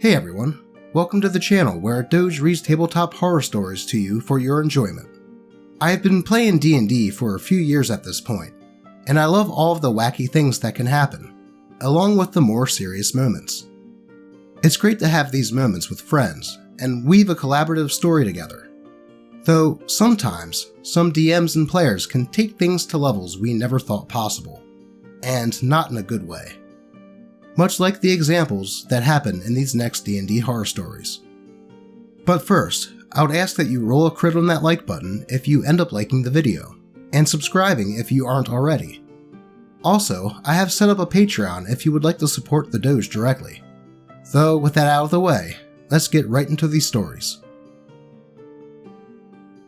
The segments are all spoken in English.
Hey everyone, welcome to the channel where Doge reads tabletop horror stories to you for your enjoyment. I have been playing D&D for a few years at this point, and I love all of the wacky things that can happen, along with the more serious moments. It's great to have these moments with friends and weave a collaborative story together. Though sometimes, some DMs and players can take things to levels we never thought possible, and not in a good way. Much like the examples that happen in these next D&D horror stories. But first, I would ask that you roll a crit on that like button if you end up liking the video, and subscribing if you aren't already. Also, I have set up a Patreon if you would like to support the Doge directly. Though with that out of the way, let's get right into these stories.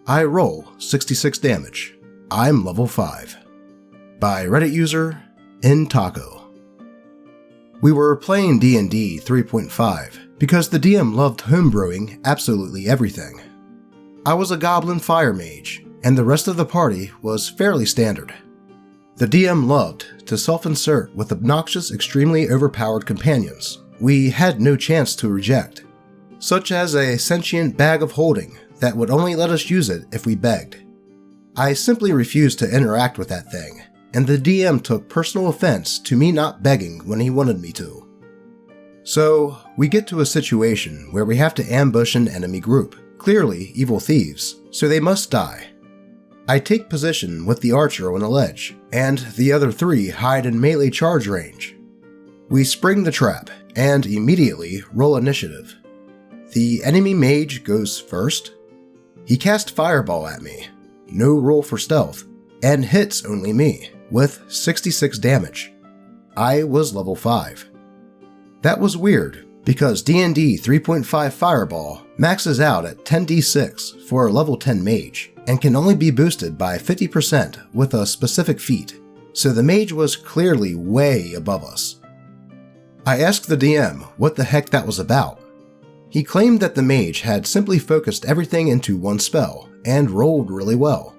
I roll 66 damage. I'm level 5. By Reddit user, InTaco. We were playing D&D 3.5 because the DM loved homebrewing absolutely everything. I was a goblin fire mage, and the rest of the party was fairly standard. The DM loved to self-insert with obnoxious, extremely overpowered companions we had no chance to reject, such as a sentient bag of holding that would only let us use it if we begged. I simply refused to interact with that thing, and the DM took personal offense to me not begging when he wanted me to. So, we get to a situation where we have to ambush an enemy group, clearly evil thieves, so they must die. I take position with the archer on a ledge, and the other three hide in melee charge range. We spring the trap, and immediately roll initiative. The enemy mage goes first. He casts Fireball at me, no roll for stealth, and hits only me, with 66 damage. I was level 5. That was weird, because D&D 3.5 Fireball maxes out at 10d6 for a level 10 mage, and can only be boosted by 50% with a specific feat, so the mage was clearly way above us. I asked the DM what the heck that was about. He claimed that the mage had simply focused everything into one spell, and rolled really well.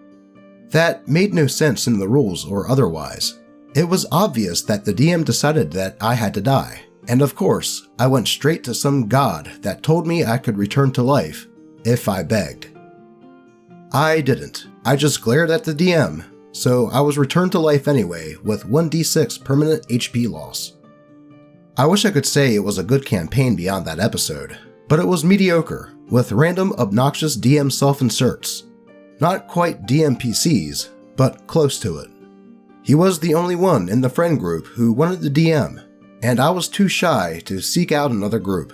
That made no sense in the rules or otherwise. It was obvious that the DM decided that I had to die, and of course, I went straight to some god that told me I could return to life if I begged. I didn't. I just glared at the DM, so I was returned to life anyway with 1d6 permanent HP loss. I wish I could say it was a good campaign beyond that episode, but it was mediocre, with random obnoxious DM self-inserts. Not quite DMPCs, but close to it. He was the only one in the friend group who wanted the DM, and I was too shy to seek out another group.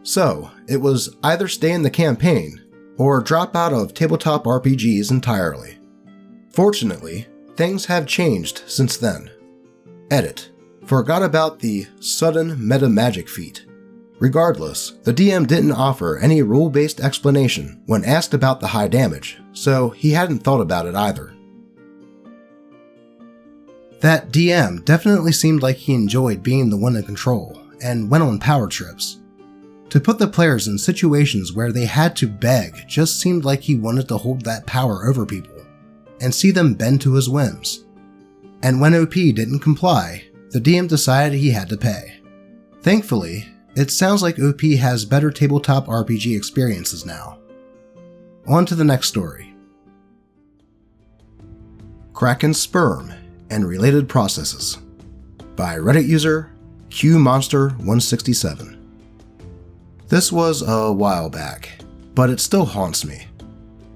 So, it was either stay in the campaign, or drop out of tabletop RPGs entirely. Fortunately, things have changed since then. Edit. Forgot about the sudden meta magic feat. Regardless, the DM didn't offer any rule-based explanation when asked about the high damage, so he hadn't thought about it either. That DM definitely seemed like he enjoyed being the one in control, and went on power trips. To put the players in situations where they had to beg just seemed like he wanted to hold that power over people, and see them bend to his whims. And when OP didn't comply, the DM decided he had to pay. Thankfully, it sounds like OP has better tabletop RPG experiences now. On to the next story. Krakens sperm and related processes. By Reddit user QMonster167. This was a while back, but it still haunts me.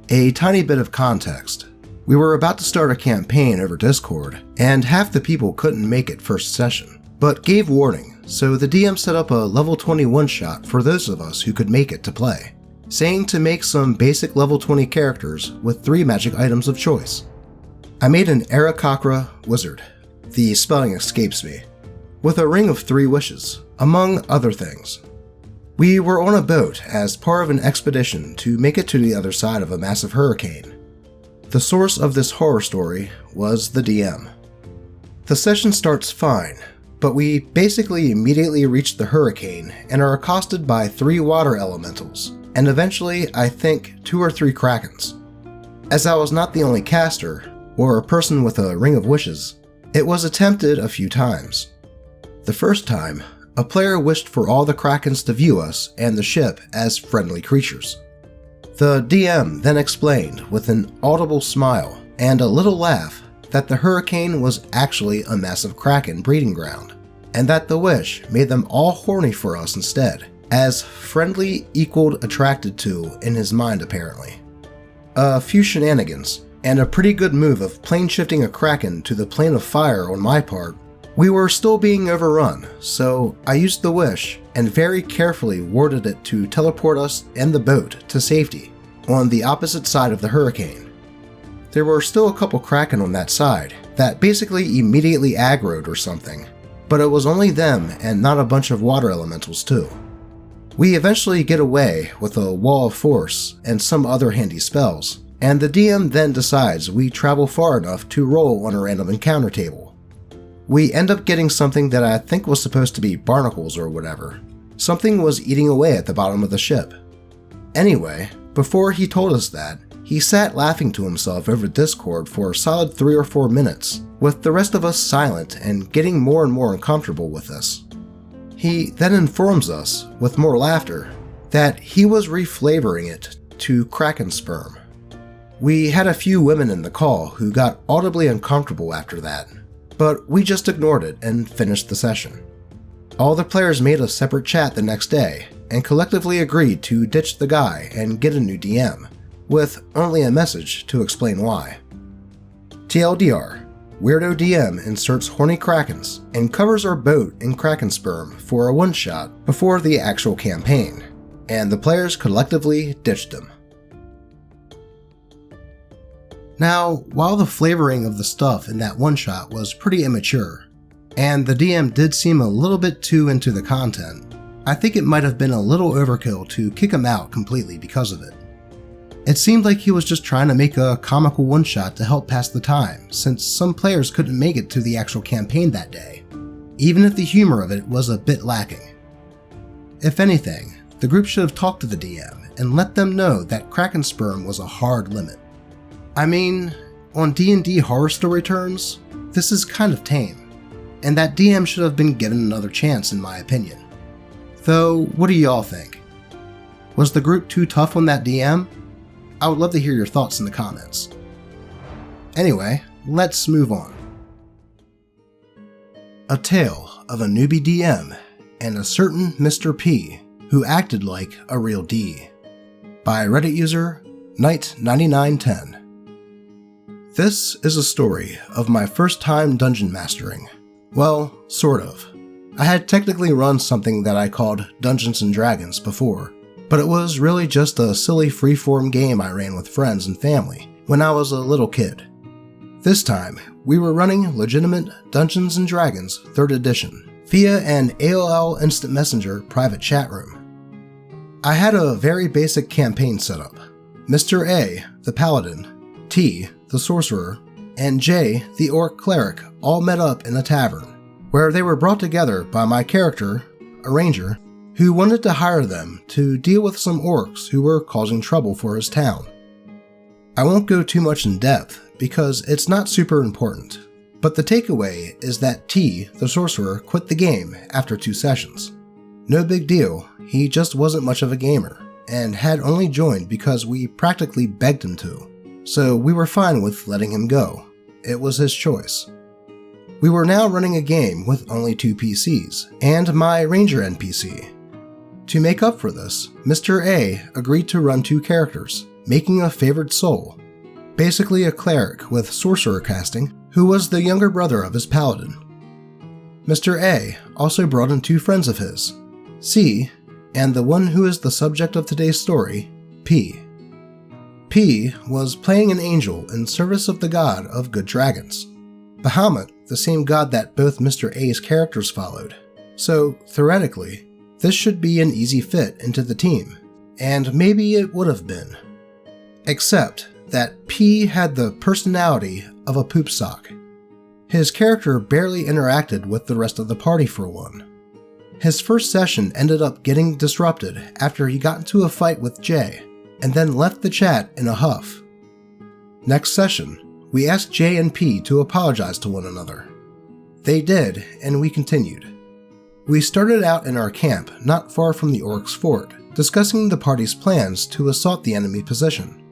A tiny bit of context. We were about to start a campaign over Discord, and half the people couldn't make it first session, but gave warning, so the DM set up a level 20 one-shot for those of us who could make it to play, saying to make some basic level 20 characters with 3 magic items of choice. I made an Arakakra wizard, the spelling escapes me, with a ring of 3 wishes, among other things. We were on a boat as part of an expedition to make it to the other side of a massive hurricane. The source of this horror story was the DM. The session starts fine, but we basically immediately reach the hurricane and are accosted by 3 water elementals, and eventually, I think, 2 or 3 krakens. As I was not the only caster, or a person with a ring of wishes, it was attempted a few times. The first time, A player wished for all the Krakens to view us and the ship as friendly creatures. The DM then explained with an audible smile and a little laugh that the hurricane was actually a massive kraken breeding ground, and that the wish made them all horny for us instead, as friendly equaled attracted to in his mind apparently. A few shenanigans, and a pretty good move of plane shifting a kraken to the plane of fire on my part. We were still being overrun, so I used the wish and very carefully worded it to teleport us and the boat to safety on the opposite side of the hurricane. There were still a couple kraken on that side that basically immediately aggroed or something, but it was only them and not a bunch of water elementals too. We eventually get away with a wall of force and some other handy spells, and the DM then decides we travel far enough to roll on a random encounter table. We end up getting something that I think was supposed to be barnacles or whatever. Something was eating away at the bottom of the ship. Anyway, before he told us that, he sat laughing to himself over Discord for a solid 3 or 4 minutes, with the rest of us silent and getting more and more uncomfortable with this. He then informs us, with more laughter, that he was reflavoring it to kraken sperm. We had a few women in the call who got audibly uncomfortable after that, but we just ignored it and finished the session. All the players made a separate chat the next day and collectively agreed to ditch the guy and get a new DM, with only a message to explain why. TLDR, Weirdo DM inserts horny krakens and covers our boat in kraken sperm for a one-shot before the actual campaign, and the players collectively ditched him. Now, while the flavoring of the stuff in that one-shot was pretty immature, and the DM did seem a little bit too into the content, I think it might have been a little overkill to kick him out completely because of it. It seemed like he was just trying to make a comical one-shot to help pass the time, since some players couldn't make it to the actual campaign that day, even if the humor of it was a bit lacking. If anything, the group should have talked to the DM and let them know that kraken sperm was a hard limit. I mean, on D&D horror story terms, this is kind of tame, and that DM should have been given another chance in my opinion. Though, what do y'all think? Was the group too tough on that DM? I would love to hear your thoughts in the comments. Anyway, let's move on. A tale of a newbie DM and a certain Mr. P who acted like a real D, by Reddit user Knight9910. This is a story of my first time dungeon mastering. Well, sort of. I had technically run something that I called Dungeons & Dragons before, but it was really just a silly freeform game I ran with friends and family when I was a little kid. This time, we were running legitimate Dungeons & Dragons 3rd edition via an AOL Instant Messenger private chat room. I had a very basic campaign setup. Mr. A, the Paladin, T, the Sorcerer, and J, the Orc Cleric, all met up in a tavern, where they were brought together by my character, a ranger, who wanted to hire them to deal with some orcs who were causing trouble for his town. I won't go too much in depth because it's not super important, but the takeaway is that T, the Sorcerer, quit the game after 2 sessions. No big deal, he just wasn't much of a gamer, and had only joined because we practically begged him to. So we were fine with letting him go. It was his choice. We were now running a game with only 2 PCs, and my ranger NPC. To make up for this, Mr. A agreed to run 2 characters, making a favored soul, basically a cleric with sorcerer casting, who was the younger brother of his paladin. Mr. A also brought in 2 friends of his, C, and the one who is the subject of today's story, P. P was playing an angel in service of the god of good dragons, Bahamut, the same god that both Mr. A's characters followed. So, theoretically, this should be an easy fit into the team, and maybe it would have been. Except that P had the personality of a poop sock. His character barely interacted with the rest of the party for one. His first session ended up getting disrupted after he got into a fight with Jay, and then left the chat in a huff. Next session, we asked J and P to apologize to one another. They did, and we continued. We started out in our camp not far from the orcs' fort, discussing the party's plans to assault the enemy position.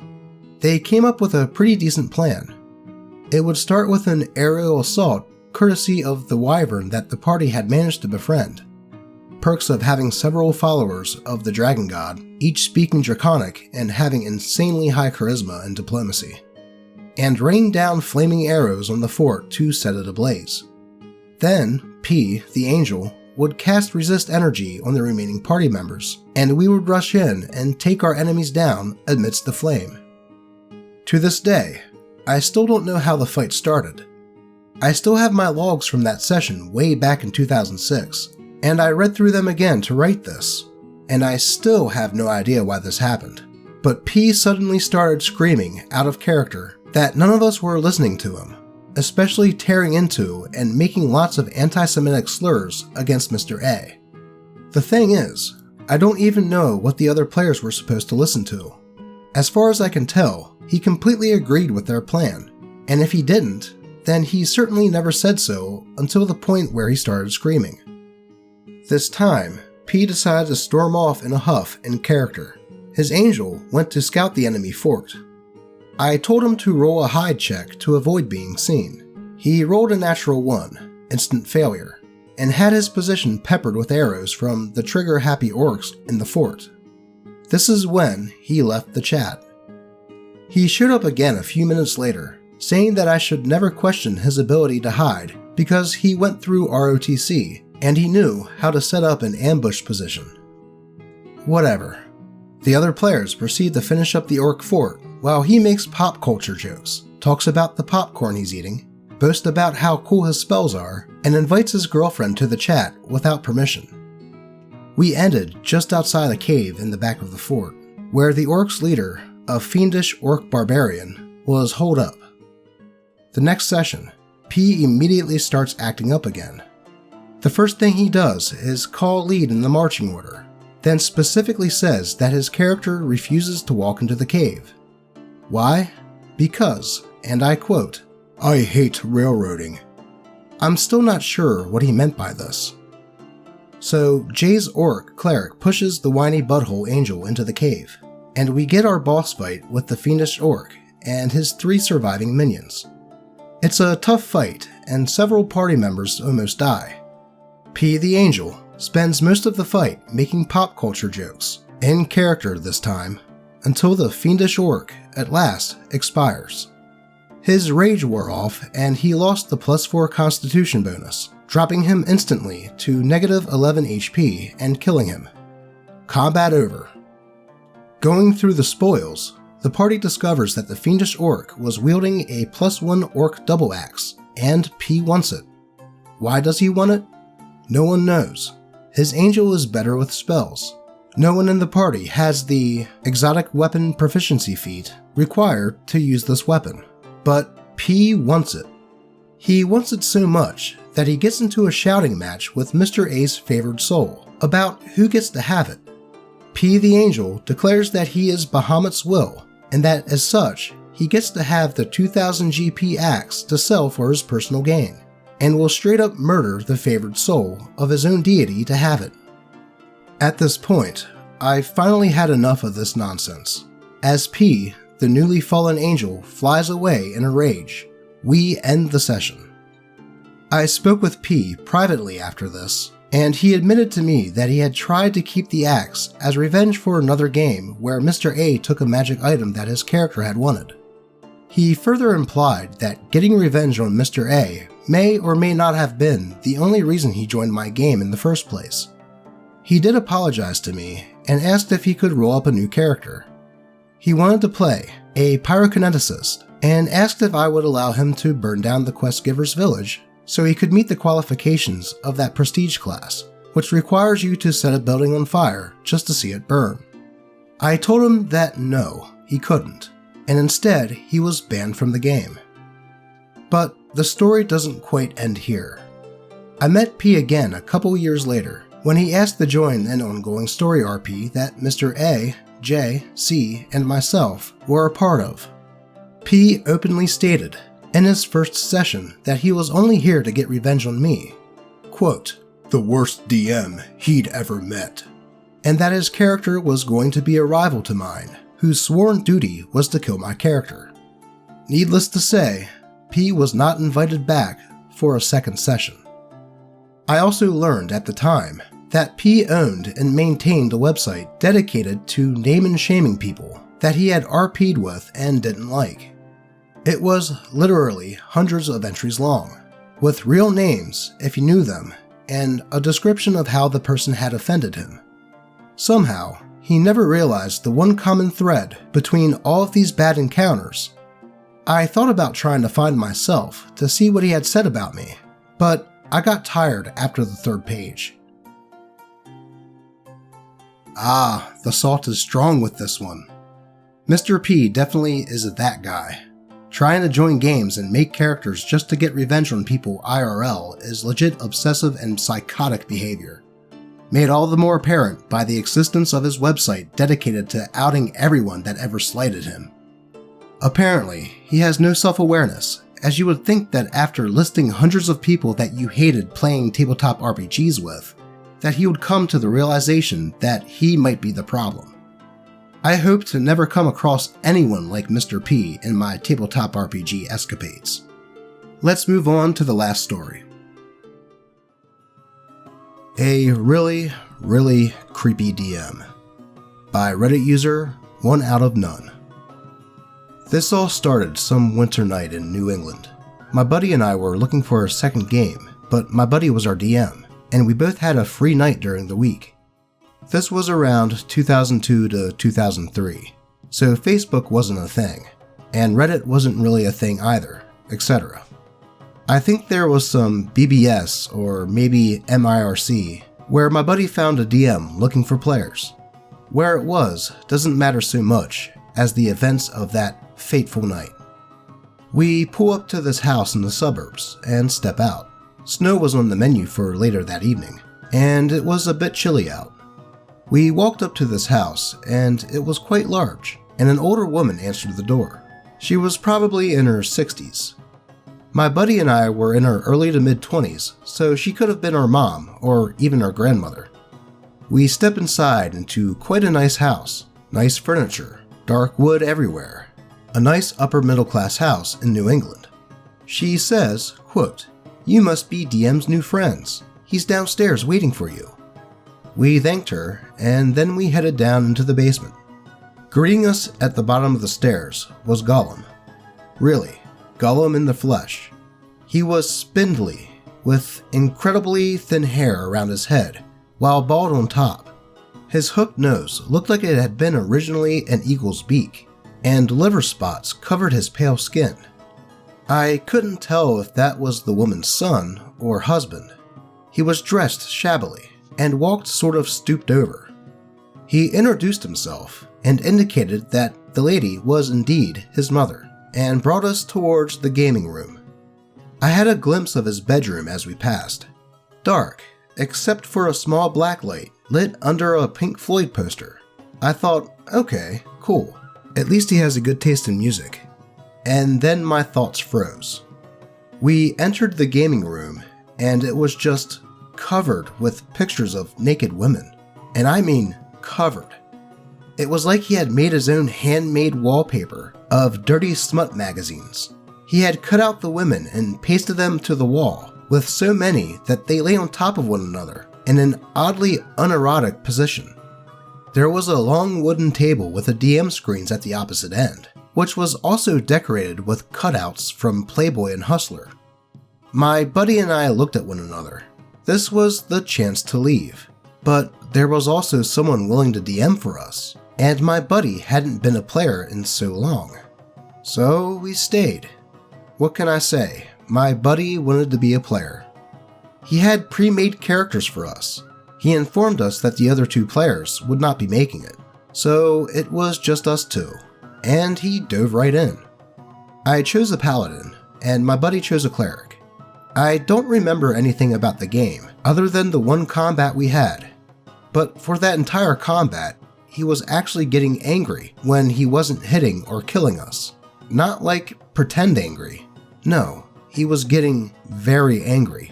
They came up with a pretty decent plan. It would start with an aerial assault courtesy of the wyvern that the party had managed to befriend. Perks of having several followers of the dragon god, each speaking draconic and having insanely high charisma and diplomacy. And rain down flaming arrows on the fort to set it ablaze. Then, P, the angel, would cast resist energy on the remaining party members, and we would rush in and take our enemies down amidst the flame. To this day, I still don't know how the fight started. I still have my logs from that session way back in 2006, and I read through them again to write this, and I still have no idea why this happened. But P suddenly started screaming out of character that none of us were listening to him, especially tearing into and making lots of anti-Semitic slurs against Mr. A. The thing is, I don't even know what the other players were supposed to listen to. As far as I can tell, he completely agreed with their plan, and if he didn't, then he certainly never said so until the point where he started screaming. This time, P decided to storm off in a huff in character. His angel went to scout the enemy fort. I told him to roll a hide check to avoid being seen. He rolled a natural 1, instant failure, and had his position peppered with arrows from the trigger-happy orcs in the fort. This is when he left the chat. He showed up again a few minutes later, saying that I should never question his ability to hide because he went through ROTC and he knew how to set up an ambush position. Whatever. The other players proceed to finish up the orc fort while he makes pop culture jokes, talks about the popcorn he's eating, boasts about how cool his spells are, and invites his girlfriend to the chat without permission. We ended just outside a cave in the back of the fort, where the orc's leader, a fiendish orc barbarian, was holed up. The next session, P immediately starts acting up again. The first thing he does is call lead in the marching order, then specifically says that his character refuses to walk into the cave. Why? Because, and I quote, "I hate railroading." I'm still not sure what he meant by this. So Jay's orc cleric pushes the whiny butthole angel into the cave, and we get our boss fight with the fiendish orc and his 3 surviving minions. It's a tough fight, and several party members almost die. P the angel spends most of the fight making pop culture jokes, in character this time, until the fiendish orc, at last, expires. His rage wore off and he lost the +4 constitution bonus, dropping him instantly to -11 HP and killing him. Combat over. Going through the spoils, the party discovers that the fiendish orc was wielding a +1 orc double axe, and P wants it. Why does he want it? No one knows. His angel is better with spells. No one in the party has the exotic weapon proficiency feat required to use this weapon, but P wants it. He wants it so much that he gets into a shouting match with Mr. A's favored soul about who gets to have it. P the angel declares that he is Bahamut's will, and that as such, he gets to have the 2000 GP axe to sell for his personal gain, and will straight up murder the favored soul of his own deity to have it. At this point, I finally had enough of this nonsense. As P, the newly fallen angel, flies away in a rage, we end the session. I spoke with P privately after this, and he admitted to me that he had tried to keep the axe as revenge for another game where Mr. A took a magic item that his character had wanted. He further implied that getting revenge on Mr. A may or may not have been the only reason he joined my game in the first place. He did apologize to me and asked if he could roll up a new character. He wanted to play a pyrokineticist and asked if I would allow him to burn down the quest giver's village so he could meet the qualifications of that prestige class, which requires you to set a building on fire just to see it burn. I told him that no, he couldn't, and instead he was banned from the game. But the story doesn't quite end here. I met P again a couple years later when he asked to join an ongoing story RP that Mr. A, J, C, and myself were a part of. P openly stated in his first session that he was only here to get revenge on me. Quote, the worst DM he'd ever met, and that his character was going to be a rival to mine, whose sworn duty was to kill my character. Needless to say, P was not invited back for a second session. I also learned at the time that P owned and maintained a website dedicated to name and shaming people that he had RP'd with and didn't like. It was literally hundreds of entries long, with real names if you knew them, and a description of how the person had offended him. Somehow, he never realized the one common thread between all of these bad encounters. I thought about trying to find myself to see what he had said about me, but I got tired after the third page. The salt is strong with this one. Mr. P definitely is that guy. Trying to join games and make characters just to get revenge on people IRL is legit obsessive and psychotic behavior, made all the more apparent by the existence of his website dedicated to outing everyone that ever slighted him. Apparently, he has no self-awareness, as you would think that after listing hundreds of people that you hated playing tabletop RPGs with, that he would come to the realization that he might be the problem. I hope to never come across anyone like Mr. P in my tabletop RPG escapades. Let's move on to the last story. A really, really creepy DM by Reddit user 1 out of none. This all started some winter night in New England. My buddy and I were looking for a second game, but my buddy was our DM, and we both had a free night during the week. This was around 2002 to 2003, so Facebook wasn't a thing, and Reddit wasn't really a thing either, etc. I think there was some BBS or maybe MIRC where my buddy found a DM looking for players. Where it was doesn't matter so much as the events of that fateful night. We pull up to this house in the suburbs and step out. Snow was on the menu for later that evening, and it was a bit chilly out. We walked up to this house, and it was quite large, and an older woman answered the door. She was probably in her 60s. My buddy and I were in our early to mid-20s, so she could have been our mom or even our grandmother. We step inside into quite a nice house, nice furniture, dark wood everywhere, a nice upper middle class house in New England. She says, quote, "You must be DM's new friends. He's downstairs waiting for you." We thanked her, and then we headed down into the basement. Greeting us at the bottom of the stairs was Gollum. Really, Gollum in the flesh. He was spindly, with incredibly thin hair around his head, while bald on top. His hooked nose looked like it had been originally an eagle's beak, and liver spots covered his pale skin. I couldn't tell if that was the woman's son or husband. He was dressed shabbily and walked sort of stooped over. He introduced himself and indicated that the lady was indeed his mother, and brought us towards the gaming room. I had a glimpse of his bedroom as we passed. Dark, except for a small black light lit under a Pink Floyd poster. I thought, okay, cool. At least he has a good taste in music. And then my thoughts froze. We entered the gaming room, and it was just covered with pictures of naked women. And I mean covered. It was like he had made his own handmade wallpaper of dirty smut magazines. He had cut out the women and pasted them to the wall, with so many that they lay on top of one another in an oddly unerotic position. There was a long wooden table with a DM screens at the opposite end, which was also decorated with cutouts from Playboy and Hustler. My buddy and I looked at one another. This was the chance to leave, but there was also someone willing to DM for us, and my buddy hadn't been a player in so long. So we stayed. What can I say? My buddy wanted to be a player. He had pre-made characters for us. He informed us that the other two players would not be making it, so it was just us two, and he dove right in. I chose a paladin, and my buddy chose a cleric. I don't remember anything about the game other than the one combat we had, but for that entire combat, he was actually getting angry when he wasn't hitting or killing us. Not like pretend angry. No, he was getting very angry.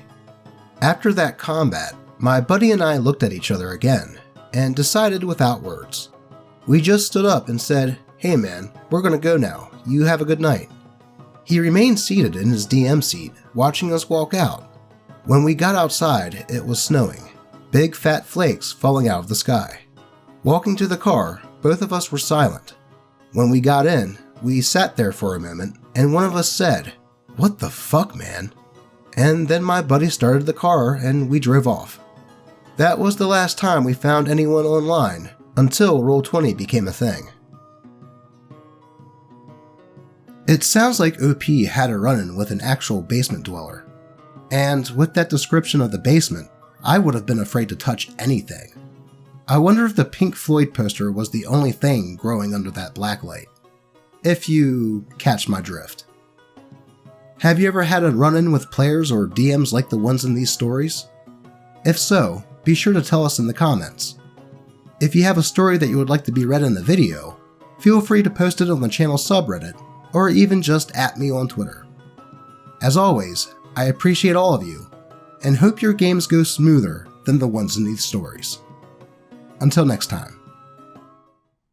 After that combat, My buddy and I looked at each other again, and decided without words. We just stood up and said, "Hey man, we're gonna go now, you have a good night." He remained seated in his DM seat, watching us walk out. When we got outside, it was snowing, big fat flakes falling out of the sky. Walking to the car, both of us were silent. When we got in, we sat there for a moment, and one of us said, "What the fuck, man?" And then my buddy started the car and we drove off. That was the last time we found anyone online, until Roll20 became a thing. It sounds like OP had a run-in with an actual basement dweller. And with that description of the basement, I would have been afraid to touch anything. I wonder if the Pink Floyd poster was the only thing growing under that black light. If you catch my drift. Have you ever had a run-in with players or DMs like the ones in these stories? If so, be sure to tell us in the comments. If you have a story that you would like to be read in the video, feel free to post it on the channel subreddit, or even just @ me on Twitter. As always, I appreciate all of you, and hope your games go smoother than the ones in these stories. Until next time.